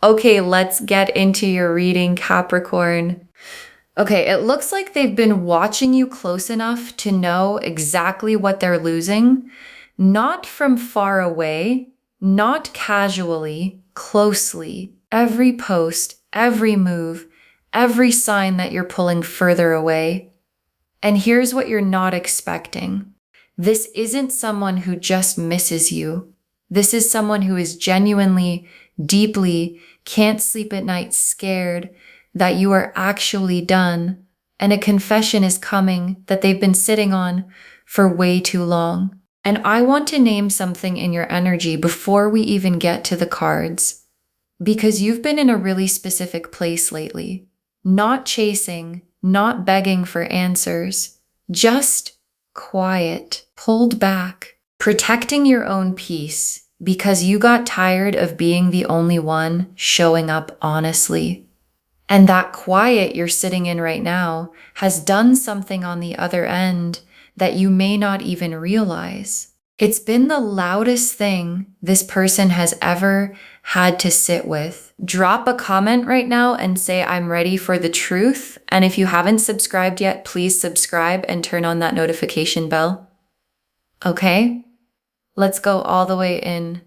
Okay, let's get into your reading, Capricorn. Okay, it looks like they've been watching you close enough to know exactly what they're losing, not from far away, not casually, closely. Every post, every move, every sign that you're pulling further away. And here's what you're not expecting. This isn't someone who just misses you. This is someone who is genuinely, deeply, can't sleep at night scared that you are actually done, and a confession is coming that they've been sitting on for way too long. And I want to name something in your energy before we even get to the cards, because you've been in a really specific place lately. Not chasing, not begging for answers, just quiet, pulled back, protecting your own peace because you got tired of being the only one showing up honestly. And that quiet you're sitting in right now has done something on the other end that you may not even realize. It's been the loudest thing this person has ever had to sit with. Drop a comment right now and say, I'm ready for the truth. And if you haven't subscribed yet, please subscribe and turn on that notification bell. Okay? Let's go all the way in.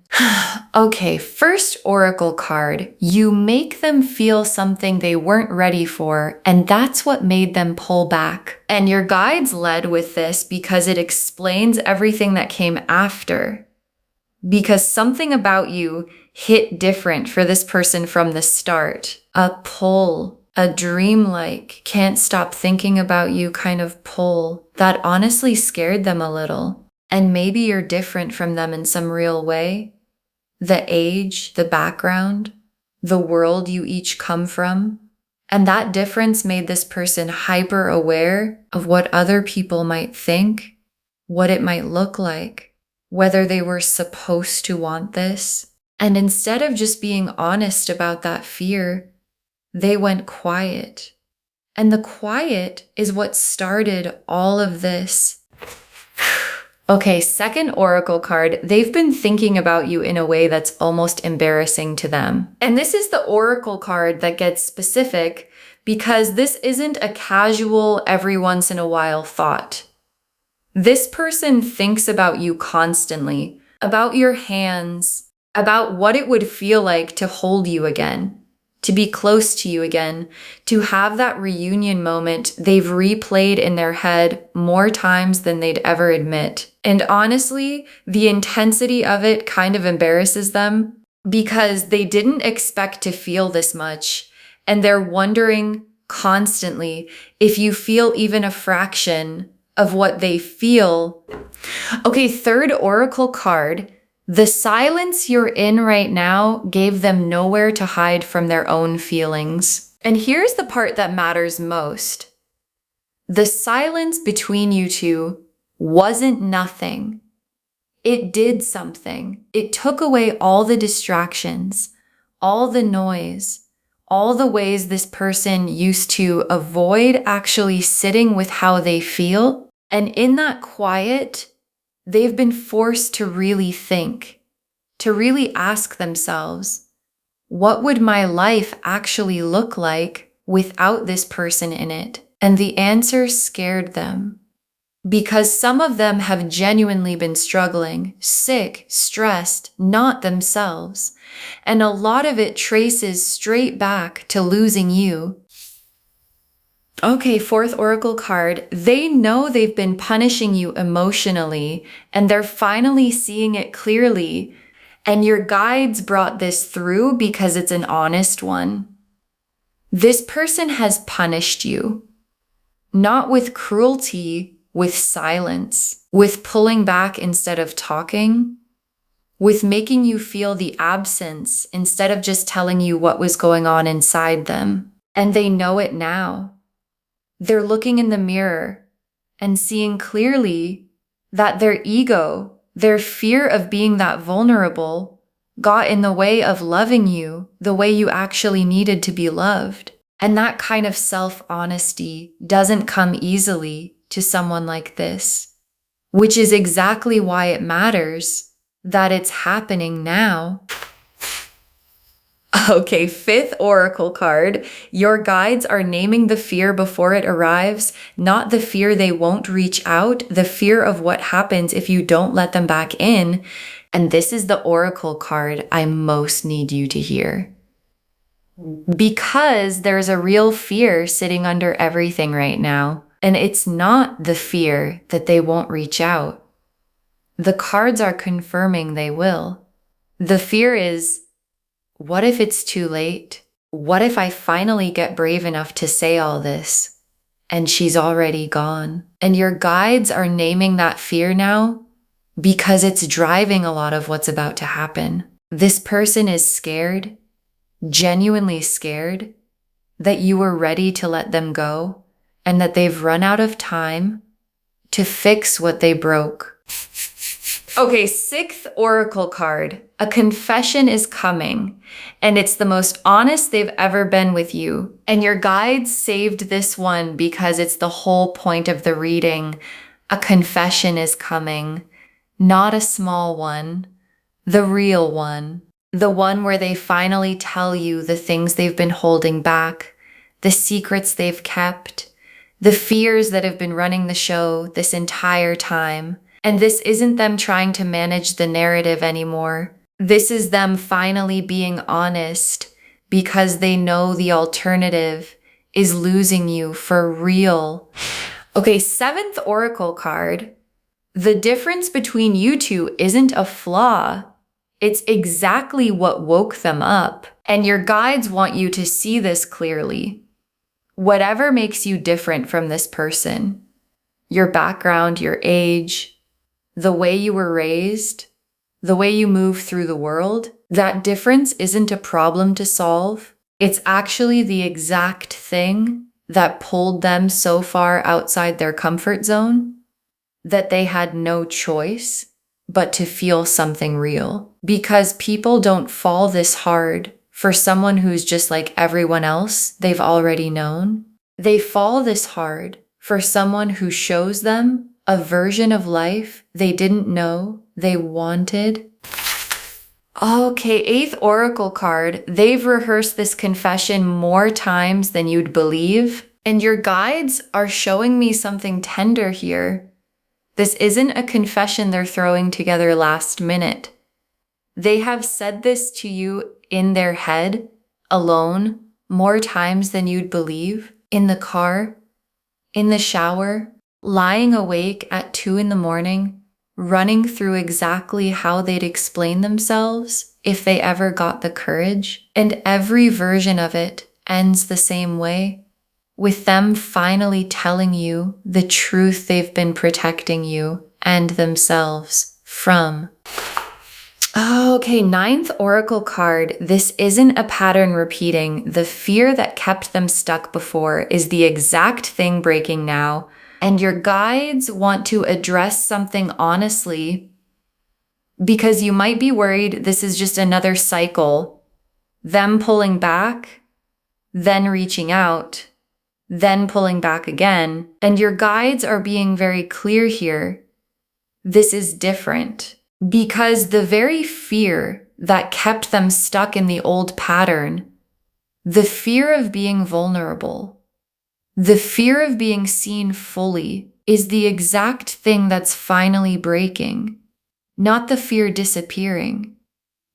Okay, first oracle card. You make them feel something they weren't ready for, and that's what made them pull back. And your guides led with this because it explains everything that came after. Because something about you hit different for this person from the start. A pull, a dreamlike, can't stop thinking about you kind of pull that honestly scared them a little. And maybe you're different from them in some real way. The age, the background, the world you each come from. And that difference made this person hyper aware of what other people might think, what it might look like, whether they were supposed to want this. And instead of just being honest about that fear, they went quiet. And the quiet is what started all of this. Okay, second oracle card. They've been thinking about you in a way that's almost embarrassing to them. And this is the oracle card that gets specific because this isn't a casual every once in a while thought. This person thinks about you constantly, about your hands, about what it would feel like to hold you again, to be close to you again, to have that reunion moment they've replayed in their head more times than they'd ever admit. And honestly, the intensity of it kind of embarrasses them because they didn't expect to feel this much. And they're wondering constantly if you feel even a fraction of what they feel. Okay, third oracle card. The silence you're in right now gave them nowhere to hide from their own feelings. And here's the part that matters most. The silence between you two wasn't nothing. It did something. It took away all the distractions, all the noise, all the ways this person used to avoid actually sitting with how they feel. And in that quiet, they've been forced to really think, to really ask themselves, what would my life actually look like without this person in it? And the answer scared them because some of them have genuinely been struggling, sick, stressed, not themselves. And a lot of it traces straight back to losing you. Okay, fourth oracle card. They know they've been punishing you emotionally, and they're finally seeing it clearly. And your guides brought this through because it's an honest one. This person has punished you, not with cruelty, with silence, with pulling back instead of talking, with making you feel the absence instead of just telling you what was going on inside them. And they know it now. They're looking in the mirror and seeing clearly that their ego, their fear of being that vulnerable, got in the way of loving you the way you actually needed to be loved. And that kind of self-honesty doesn't come easily to someone like this, which is exactly why it matters that it's happening now. Okay, fifth oracle card. Your guides are naming the fear before it arrives, not the fear they won't reach out, the fear of what happens if you don't let them back in. And this is the oracle card I most need you to hear. Because there's a real fear sitting under everything right now. And it's not the fear that they won't reach out. The cards are confirming they will. The fear is, what if it's too late? What if I finally get brave enough to say all this and she's already gone? And your guides are naming that fear now because it's driving a lot of what's about to happen. This person is scared, genuinely scared, that you were ready to let them go and that they've run out of time to fix what they broke. Okay, sixth oracle card. A confession is coming, and it's the most honest they've ever been with you. And your guides saved this one because it's the whole point of the reading. A confession is coming, not a small one, the real one. The one where they finally tell you the things they've been holding back, the secrets they've kept, the fears that have been running the show this entire time. And this isn't them trying to manage the narrative anymore. This is them finally being honest because they know the alternative is losing you for real. Okay, seventh oracle card. The difference between you two isn't a flaw. It's exactly what woke them up. And your guides want you to see this clearly. Whatever makes you different from this person, your background, your age, the way you were raised, the way you move through the world, that difference isn't a problem to solve. It's actually the exact thing that pulled them so far outside their comfort zone that they had no choice but to feel something real. Because people don't fall this hard for someone who's just like everyone else they've already known. They fall this hard for someone who shows them a version of life they didn't know they wanted. Okay, eighth oracle card. They've rehearsed this confession more times than you'd believe. And your guides are showing me something tender here. This isn't a confession they're throwing together last minute. They have said this to you in their head, alone, more times than you'd believe. In the car, in the shower, lying awake at 2 a.m, running through exactly how they'd explain themselves if they ever got the courage. And every version of it ends the same way, with them finally telling you the truth they've been protecting you and themselves from. Okay, ninth oracle card. This isn't a pattern repeating. The fear that kept them stuck before is the exact thing breaking now. And your guides want to address something honestly because you might be worried this is just another cycle. Them pulling back, then reaching out, then pulling back again. And your guides are being very clear here. This is different. Because the very fear that kept them stuck in the old pattern, the fear of being vulnerable, the fear of being seen fully, is the exact thing that's finally breaking, not the fear disappearing,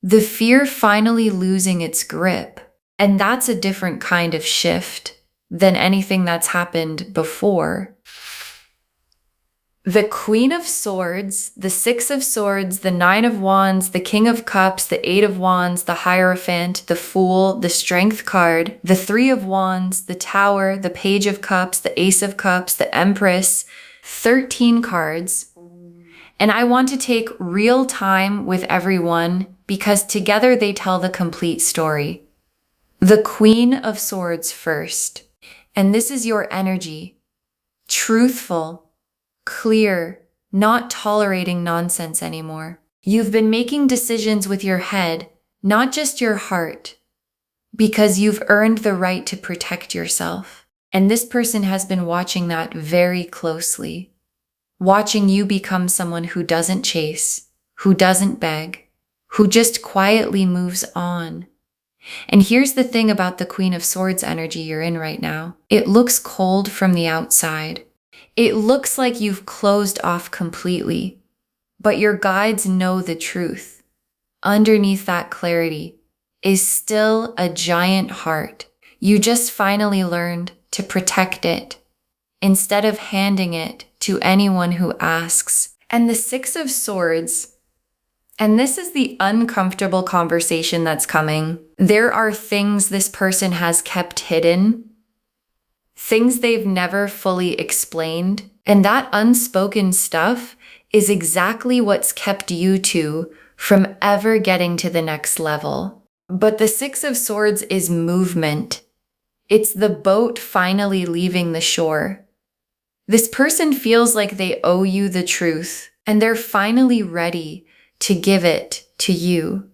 the fear finally losing its grip. And that's a different kind of shift than anything that's happened before. The Queen of Swords, the Six of Swords, the Nine of Wands, the King of Cups, the Eight of Wands, the Hierophant, the Fool, the Strength card, the Three of Wands, the Tower, the Page of Cups, the Ace of Cups, the Empress, 13 cards. And I want to take real time with everyone because together they tell the complete story. The Queen of Swords first. And this is your energy. Truthful. Clear, not tolerating nonsense anymore. You've been making decisions with your head, not just your heart, because you've earned the right to protect yourself. And this person has been watching that very closely, watching you become someone who doesn't chase, who doesn't beg, who just quietly moves on. And here's the thing about the Queen of Swords energy you're in right now. It looks cold from the outside. It looks like you've closed off completely, but your guides know the truth. Underneath that clarity is still a giant heart. You just finally learned to protect it instead of handing it to anyone who asks. And the Six of Swords, and this is the uncomfortable conversation that's coming. There are things this person has kept hidden, things they've never fully explained, and that unspoken stuff is exactly what's kept you two from ever getting to the next level. But the Six of Swords is movement. It's the boat finally leaving the shore. This person feels like they owe you the truth, and they're finally ready to give it to you.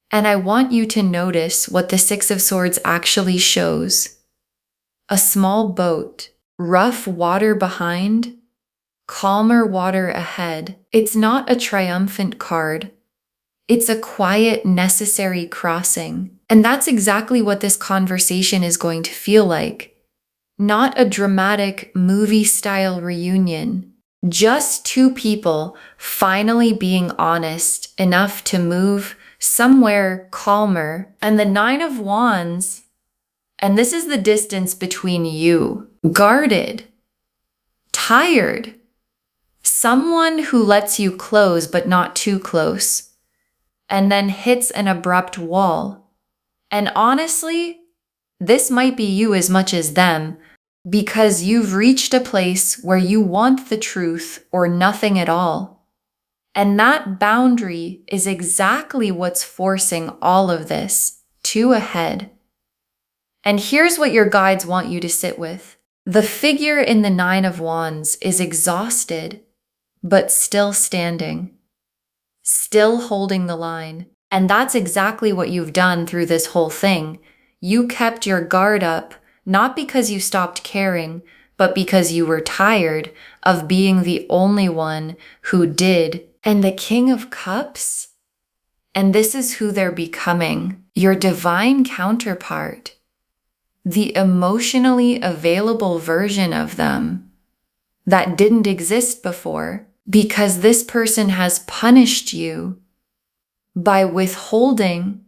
And I want you to notice what the Six of Swords actually shows. A small boat, rough water behind, calmer water ahead. It's not a triumphant card. It's a quiet, necessary crossing. And that's exactly what this conversation is going to feel like. Not a dramatic movie-style reunion. Just two people finally being honest enough to move somewhere calmer. And the Nine of Wands, and this is the distance between you. Guarded. Tired. Someone who lets you close but not too close. And then hits an abrupt wall. And honestly, this might be you as much as them, because you've reached a place where you want the truth or nothing at all. And that boundary is exactly what's forcing all of this to a head. And here's what your guides want you to sit with. The figure in the Nine of Wands is exhausted, but still standing, still holding the line. And that's exactly what you've done through this whole thing. You kept your guard up, not because you stopped caring, but because you were tired of being the only one who did. And the King of Cups, and this is who they're becoming, your divine counterpart, the emotionally available version of them that didn't exist before, because this person has punished you by withholding,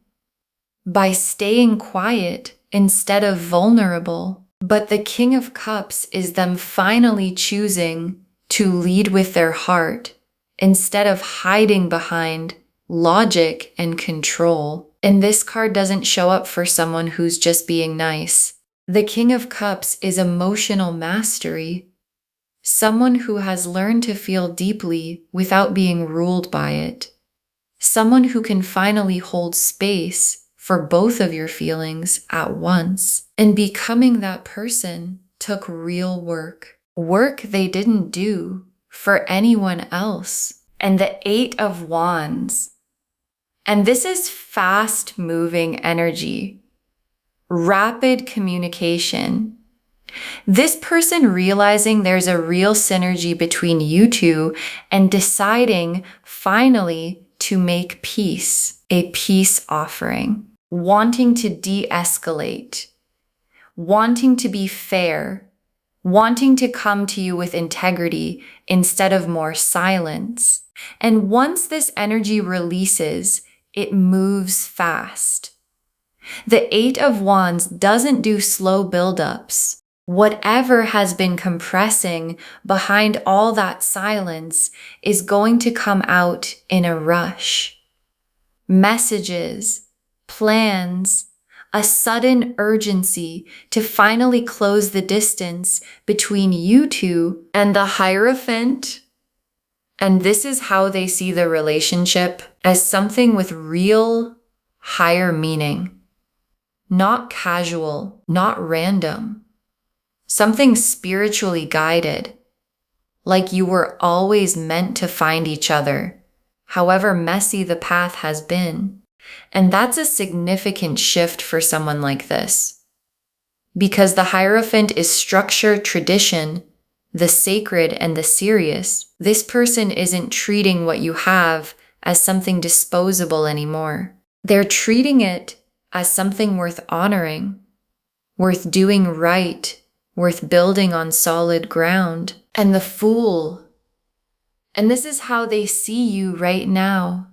by staying quiet instead of vulnerable. But the King of Cups is them finally choosing to lead with their heart instead of hiding behind logic and control. And this card doesn't show up for someone who's just being nice. The King of Cups is emotional mastery. Someone who has learned to feel deeply without being ruled by it. Someone who can finally hold space for both of your feelings at once. And becoming that person took real work. Work they didn't do for anyone else. And the Eight of Wands. And this is fast-moving energy. Rapid communication. This person realizing there's a real synergy between you two and deciding finally to make peace, a peace offering, wanting to de-escalate, wanting to be fair, wanting to come to you with integrity instead of more silence. And once this energy releases, it moves fast. The Eight of Wands doesn't do slow buildups. Whatever has been compressing behind all that silence is going to come out in a rush. Messages, plans, a sudden urgency to finally close the distance between you two. And the Hierophant, and this is how they see the relationship, as something with real higher meaning. Not casual, not random. Something spiritually guided, like you were always meant to find each other, however messy the path has been. And that's a significant shift for someone like this. Because the Hierophant is structure, tradition, the sacred and the serious. This person isn't treating what you have as something disposable anymore. They're treating it as something worth honoring, worth doing right, worth building on solid ground. And the Fool. And this is how they see you right now.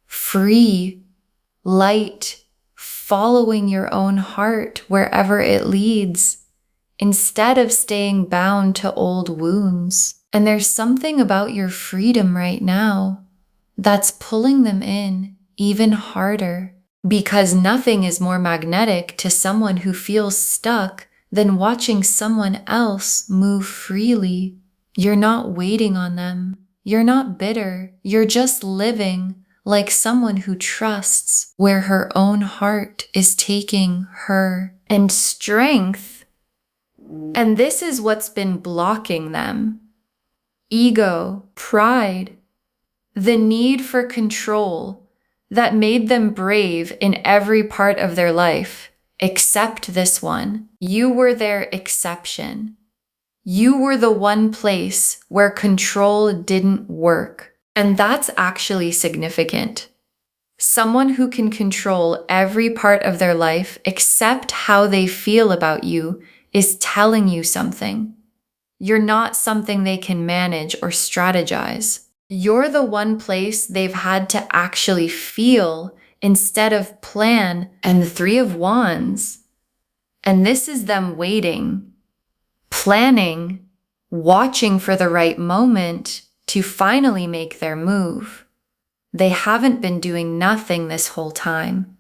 Free, light, following your own heart wherever it leads, instead of staying bound to old wounds. And there's something about your freedom right now that's pulling them in even harder, because nothing is more magnetic to someone who feels stuck than watching someone else move freely. You're not waiting on them. You're not bitter. You're just living like someone who trusts where her own heart is taking her. And strength, and this is what's been blocking them. Ego, pride, the need for control that made them brave in every part of their life, except this one. You were their exception. You were the one place where control didn't work. And that's actually significant. Someone who can control every part of their life except how they feel about you is telling you something. You're not something they can manage or strategize. You're the one place they've had to actually feel instead of plan. And the Three of Wands. And this is them waiting, planning, watching for the right moment to finally make their move. They haven't been doing nothing this whole time.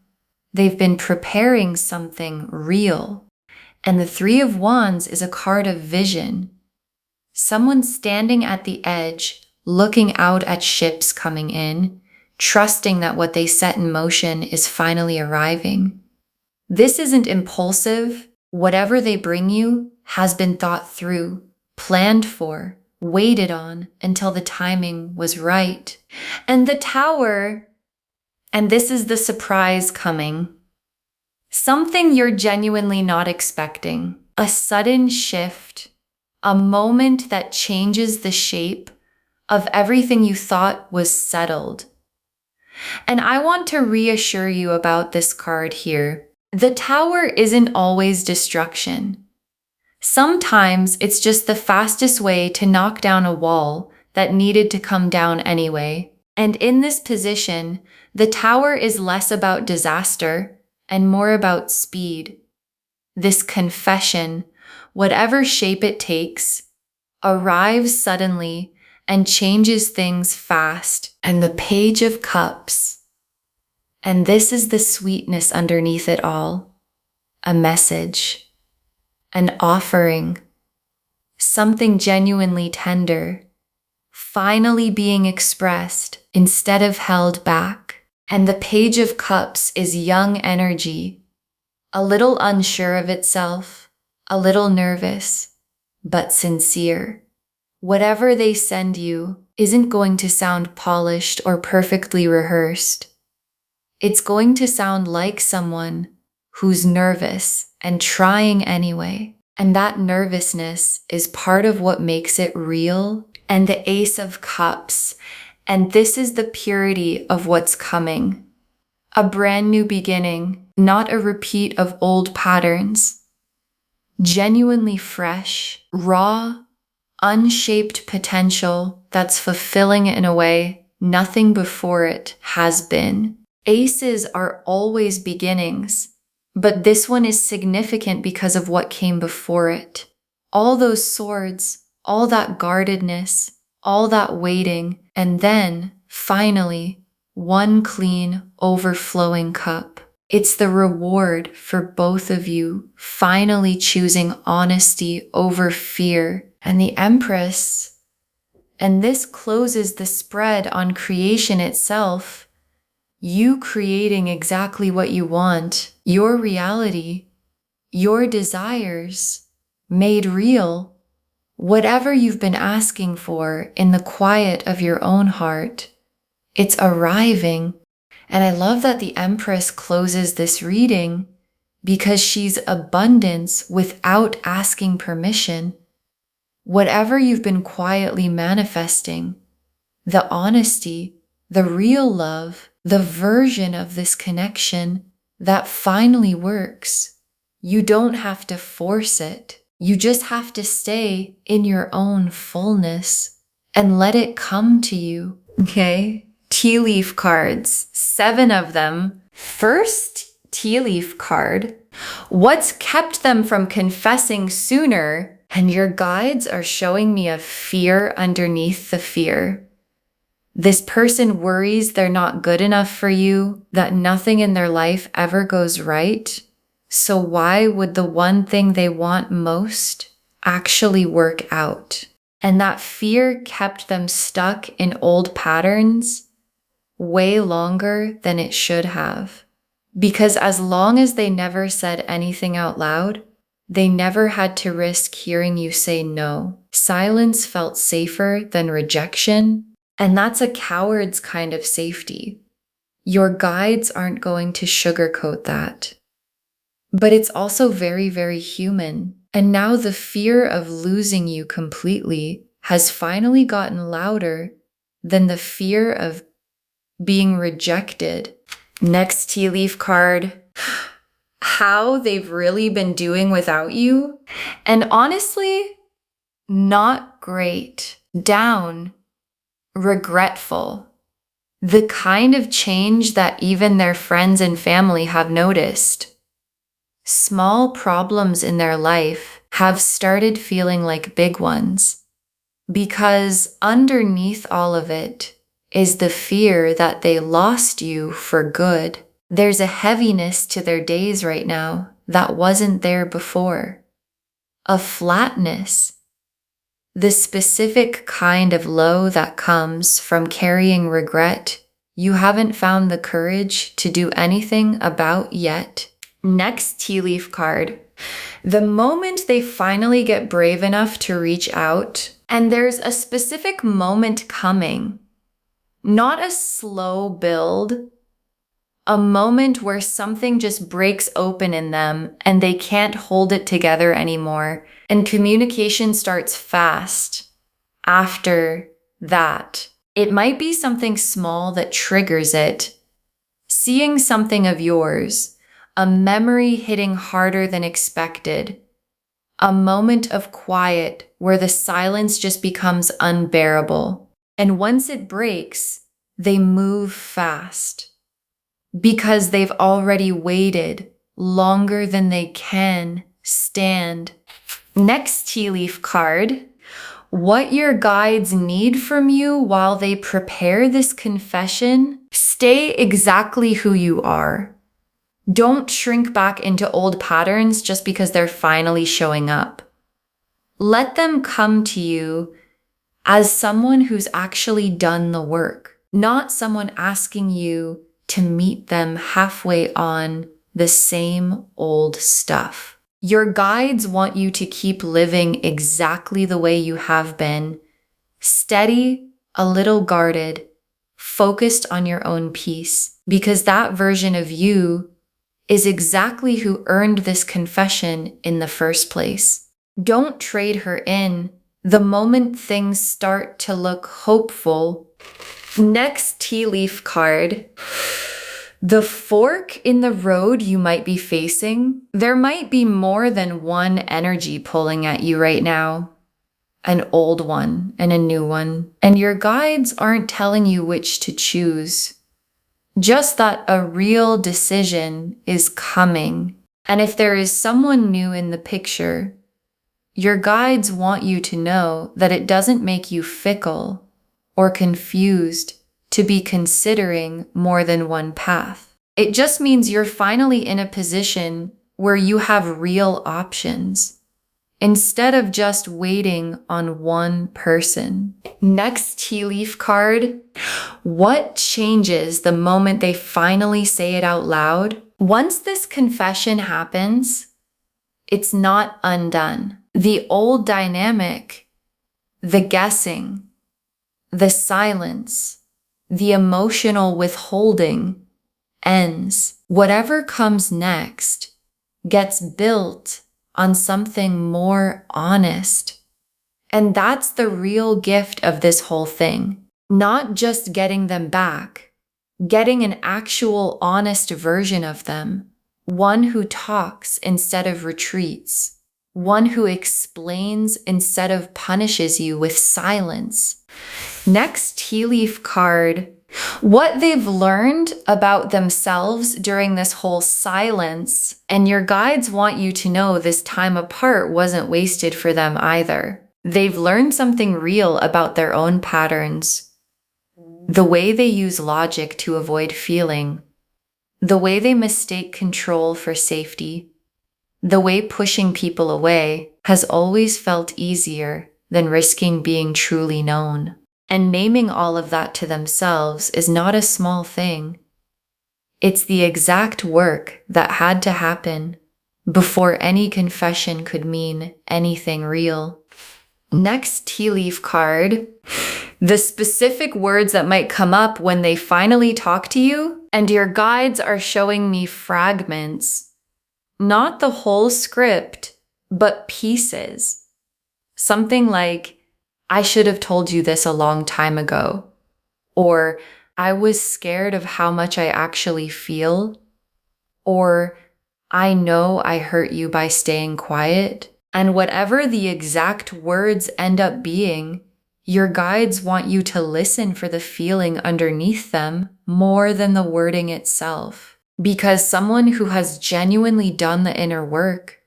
They've been preparing something real. And the Three of Wands is a card of vision. Someone standing at the edge, looking out at ships coming in, trusting that what they set in motion is finally arriving. This isn't impulsive. Whatever they bring you has been thought through, planned for, waited on until the timing was right. And the Tower, and this is the surprise coming. Something you're genuinely not expecting. A sudden shift, a moment that changes the shape of everything you thought was settled. And I want to reassure you about this card here. The Tower isn't always destruction. Sometimes it's just the fastest way to knock down a wall that needed to come down anyway. And in this position, the Tower is less about disaster and more about speed. This confession, whatever shape it takes, arrives suddenly and changes things fast. And the Page of Cups. And this is the sweetness underneath it all. A message. An offering, something genuinely tender, finally being expressed instead of held back. And the Page of Cups is young energy, a little unsure of itself, a little nervous, but sincere. Whatever they send you isn't going to sound polished or perfectly rehearsed. It's going to sound like someone who's nervous and trying anyway. And that nervousness is part of what makes it real. And the Ace of Cups. And this is the purity of what's coming. A brand new beginning, not a repeat of old patterns. Genuinely fresh, raw, unshaped potential that's fulfilling in a way nothing before it has been. Aces are always beginnings. But this one is significant because of what came before it. All those swords, all that guardedness, all that waiting, and then, finally, one clean, overflowing cup. It's the reward for both of you finally choosing honesty over fear. And the Empress, and this closes the spread on creation itself. You creating exactly what you want, your reality, your desires, made real. Whatever you've been asking for in the quiet of your own heart, it's arriving. And I love that the Empress closes this reading because she's abundance without asking permission. Whatever you've been quietly manifesting, the honesty, the real love, the version of this connection, that finally works. You don't have to force it. You just have to stay in your own fullness and let it come to you. Okay? Tea leaf cards, 7 of them. First tea leaf card. What's kept them from confessing sooner? And your guides are showing me a fear underneath the fear. This person worries they're not good enough for you, that nothing in their life ever goes right. So why would the one thing they want most actually work out? And that fear kept them stuck in old patterns way longer than it should have. Because as long as they never said anything out loud, they never had to risk hearing you say no. Silence felt safer than rejection, and that's a coward's kind of safety. Your guides aren't going to sugarcoat that. But it's also very, very human. And now the fear of losing you completely has finally gotten louder than the fear of being rejected. Next tea leaf card. How they've really been doing without you. And honestly, not great. Down. Regretful. The kind of change that even their friends and family have noticed. Small problems in their life have started feeling like big ones. Because underneath all of it is the fear that they lost you for good. There's a heaviness to their days right now that wasn't there before. A flatness. The specific kind of low that comes from carrying regret you haven't found the courage to do anything about yet. Next tea leaf card. The moment they finally get brave enough to reach out, and there's a specific moment coming, not a slow build, a moment where something just breaks open in them and they can't hold it together anymore, and communication starts fast after that. It might be something small that triggers it. Seeing something of yours, a memory hitting harder than expected, a moment of quiet where the silence just becomes unbearable. And once it breaks, they move fast because they've already waited longer than they can stand. Next tea leaf card. What your guides need from you while they prepare this confession, stay exactly who you are. Don't shrink back into old patterns just because they're finally showing up. Let them come to you as someone who's actually done the work, not someone asking you to meet them halfway on the same old stuff. Your guides want you to keep living exactly the way you have been, steady, a little guarded, focused on your own peace, because that version of you is exactly who earned this confession in the first place. Don't trade her in the moment things start to look hopeful. Next tea leaf card. The fork in the road you might be facing, there might be more than one energy pulling at you right now. An old one and a new one. And your guides aren't telling you which to choose. Just that a real decision is coming. And if there is someone new in the picture, your guides want you to know that it doesn't make you fickle or confused to be considering more than one path. It just means you're finally in a position where you have real options instead of just waiting on one person. Next tea leaf card. What changes the moment they finally say it out loud? Once this confession happens, it's not undone. The old dynamic, the guessing, the silence, the emotional withholding ends. Whatever comes next gets built on something more honest. And that's the real gift of this whole thing. Not just getting them back, getting an actual honest version of them one who talks instead of retreats, one who explains instead of punishes you with silence. Next tea leaf card, what they've learned about themselves during this whole silence, and your guides want you to know this time apart wasn't wasted for them either. They've learned something real about their own patterns, the way they use logic to avoid feeling, the way they mistake control for safety, the way pushing people away has always felt easier than risking being truly known. And naming all of that to themselves is not a small thing. It's the exact work that had to happen before any confession could mean anything real. Next tea leaf card, the specific words that might come up when they finally talk to you, and your guides are showing me fragments, not the whole script, but pieces. Something like, I should have told you this a long time ago, or I was scared of how much I actually feel, or I know I hurt you by staying quiet. And whatever the exact words end up being, your guides want you to listen for the feeling underneath them more than the wording itself. Because someone who has genuinely done the inner work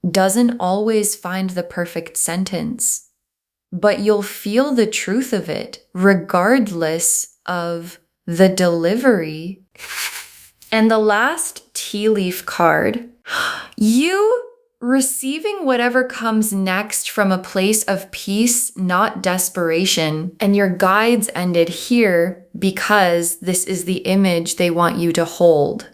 doesn't always find the perfect sentence, but you'll feel the truth of it regardless of the delivery. And the last tea leaf card, you receiving whatever comes next from a place of peace, not desperation. And your guides ended here because this is the image they want you to hold.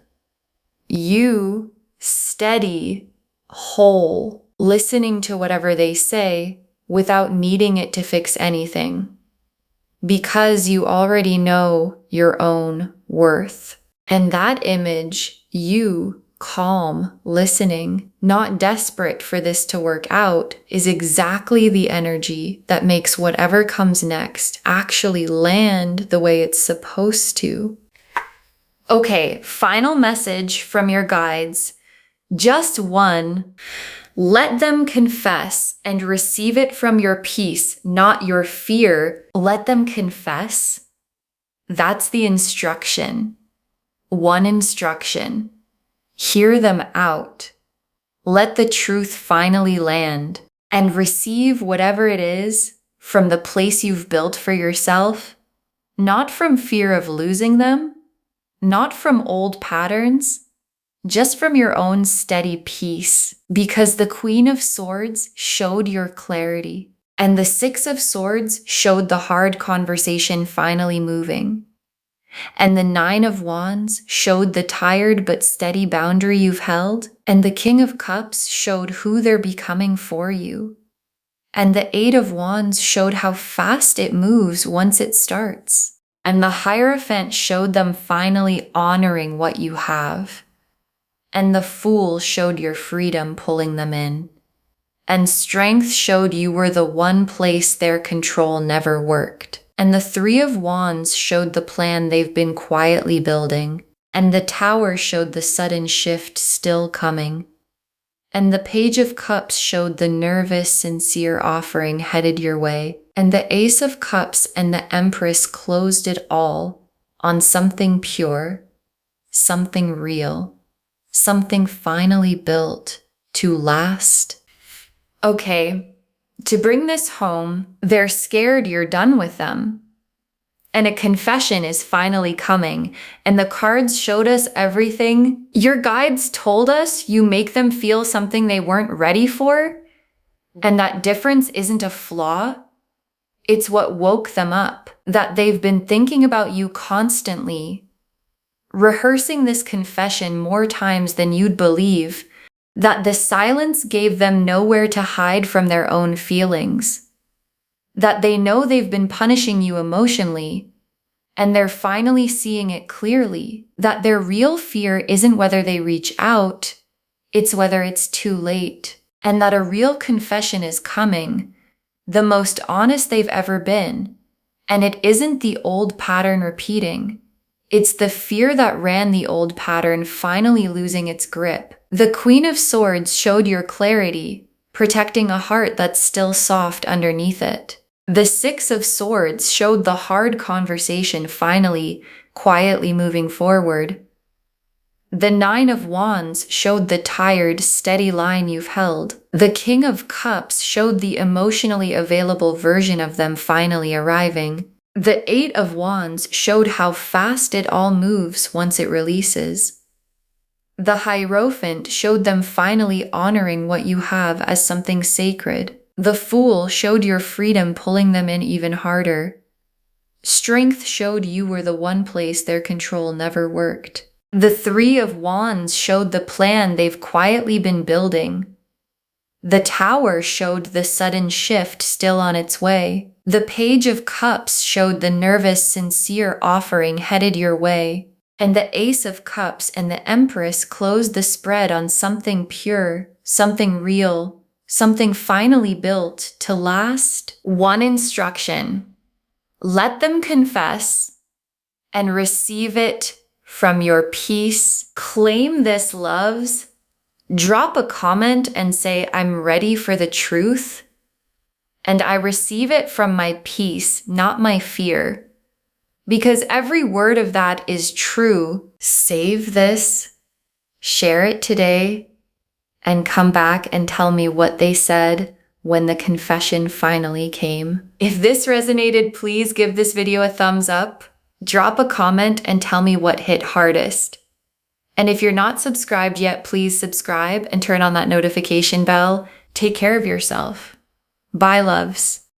You, steady, whole, listening to whatever they say without needing it to fix anything, because you already know your own worth. And that image, you, calm, listening, not desperate for this to work out, is exactly the energy that makes whatever comes next actually land the way it's supposed to. Okay, final message from your guides. Just one. Let them confess and receive it from your peace, not your fear. Let them confess. That's the instruction. One instruction. Hear them out. Let the truth finally land and receive whatever it is from the place you've built for yourself, not from fear of losing them, not from old patterns, just from your own steady peace, because the Queen of Swords showed your clarity, and the Six of Swords showed the hard conversation finally moving, and the Nine of Wands showed the tired but steady boundary you've held, and the King of Cups showed who they're becoming for you, and the Eight of Wands showed how fast it moves once it starts, and the Hierophant showed them finally honoring what you have. And the Fool showed your freedom pulling them in. And Strength showed you were the one place their control never worked. And the Three of Wands showed the plan they've been quietly building. And the Tower showed the sudden shift still coming. And the Page of Cups showed the nervous, sincere offering headed your way. And the Ace of Cups and the Empress closed it all on something pure, something real. Something finally built to last. Okay, to bring this home, they're scared you're done with them. And a confession is finally coming, and the cards showed us everything. Your guides told us you make them feel something they weren't ready for, and that difference isn't a flaw. It's what woke them up, that they've been thinking about you constantly, rehearsing this confession more times than you'd believe, that the silence gave them nowhere to hide from their own feelings, that they know they've been punishing you emotionally, and they're finally seeing it clearly, that their real fear isn't whether they reach out, it's whether it's too late, and that a real confession is coming, the most honest they've ever been, and it isn't the old pattern repeating. It's the fear that ran the old pattern finally losing its grip. The Queen of Swords showed your clarity, protecting a heart that's still soft underneath it. The Six of Swords showed the hard conversation finally, quietly moving forward. The Nine of Wands showed the tired, steady line you've held. The King of Cups showed the emotionally available version of them finally arriving. The Eight of Wands showed how fast it all moves once it releases. The Hierophant showed them finally honoring what you have as something sacred. The Fool showed your freedom pulling them in even harder. Strength showed you were the one place their control never worked. The Three of Wands showed the plan they've quietly been building. The Tower showed the sudden shift still on its way. The Page of Cups showed the nervous, sincere offering headed your way. And the Ace of Cups and the Empress closed the spread on something pure, something real, something finally built to last. One instruction: let them confess and receive it from your peace. Claim this, loves. Drop a comment and say, I'm ready for the truth. And I receive it from my peace, not my fear. Because every word of that is true. Save this, share it today, and come back and tell me what they said when the confession finally came. If this resonated, please give this video a thumbs up. Drop a comment and tell me what hit hardest. And if you're not subscribed yet, please subscribe and turn on that notification bell. Take care of yourself. Bye, loves.